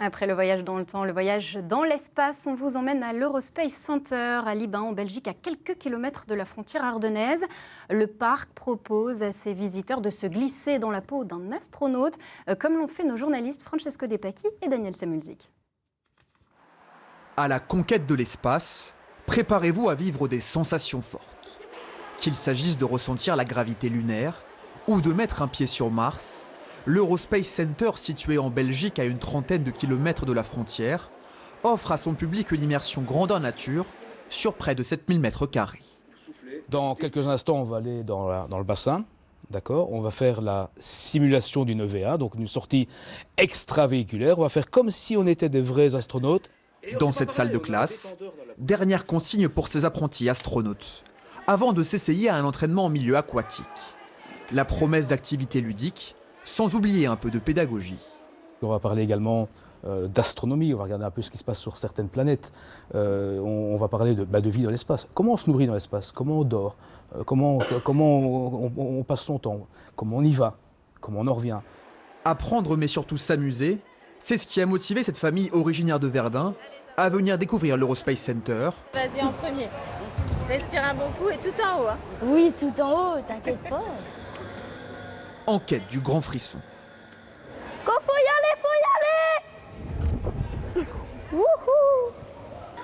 Après le voyage dans le temps, le voyage dans l'espace, on vous emmène à l'Eurospace Center à Libin, en Belgique, à quelques kilomètres de la frontière ardennaise. Le parc propose à ses visiteurs de se glisser dans la peau d'un astronaute, comme l'ont fait nos journalistes Francesco De Pacchi et Daniel Samulzik. À la conquête de l'espace, préparez-vous à vivre des sensations fortes. Qu'il s'agisse de ressentir la gravité lunaire ou de mettre un pied sur Mars, l'Eurospace Center, situé en Belgique à une trentaine de kilomètres de la frontière, offre à son public une immersion grandeur nature sur près de 7000 mètres carrés. Dans quelques instants, on va aller dans le bassin. D'accord, on va faire la simulation d'une EVA, donc une sortie extravéhiculaire. On va faire comme si on était des vrais astronautes. Dans cette salle de classe, dernière consigne pour ces apprentis astronautes, avant de s'essayer à un entraînement en milieu aquatique. La promesse d'activités ludiques, sans oublier un peu de pédagogie. On va parler également d'astronomie, on va regarder un peu ce qui se passe sur certaines planètes. On va parler de vie dans l'espace. Comment on se nourrit dans l'espace? Comment on dort? Comment on passe son temps? Comment on y va? Comment on en revient? Apprendre mais surtout s'amuser, c'est ce qui a motivé cette famille originaire de Verdun à venir découvrir l'Eurospace Center. Vas-y en premier. Respire un bon coup et tout en haut. Hein. Oui, tout en haut, t'inquiète pas. En quête du grand frisson. Quand faut y aller, Wouhou.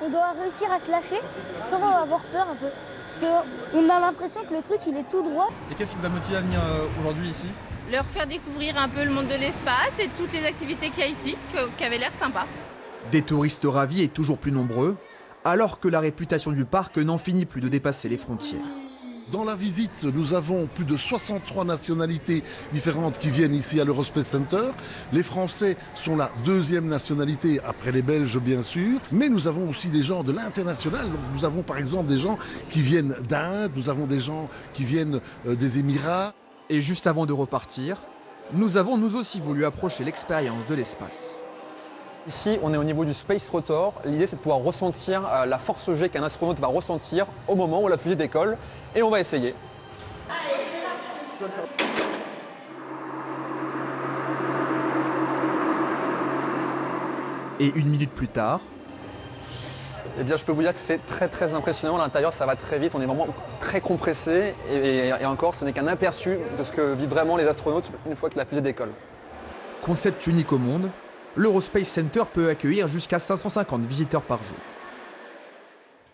On doit réussir à se lâcher sans avoir peur un peu. Parce qu'on a l'impression que le truc il est tout droit. Et qu'est-ce qui vous a motivé à venir aujourd'hui ici? Leur faire découvrir un peu le monde de l'espace et toutes les activités qu'il y a ici, qui avaient l'air sympa. Des touristes ravis et toujours plus nombreux, alors que la réputation du parc n'en finit plus de dépasser les frontières. Dans la visite, nous avons plus de 63 nationalités différentes qui viennent ici à l'Eurospace Center. Les Français sont la deuxième nationalité après les Belges, bien sûr. Mais nous avons aussi des gens de l'international. Nous avons par exemple des gens qui viennent d'Inde, nous avons des gens qui viennent des Émirats. Et juste avant de repartir, nous avons nous aussi voulu approcher l'expérience de l'espace. Ici, on est au niveau du Space Rotor. L'idée, c'est de pouvoir ressentir la force G qu'un astronaute va ressentir au moment où la fusée décolle. Et on va essayer. Et une minute plus tard, Eh bien, je peux vous dire que c'est très impressionnant. À l'intérieur, ça va très vite. On est vraiment très compressé. Et encore, ce n'est qu'un aperçu de ce que vivent vraiment les astronautes une fois que la fusée décolle. concept unique au monde, l'Eurospace Center peut accueillir jusqu'à 550 visiteurs par jour.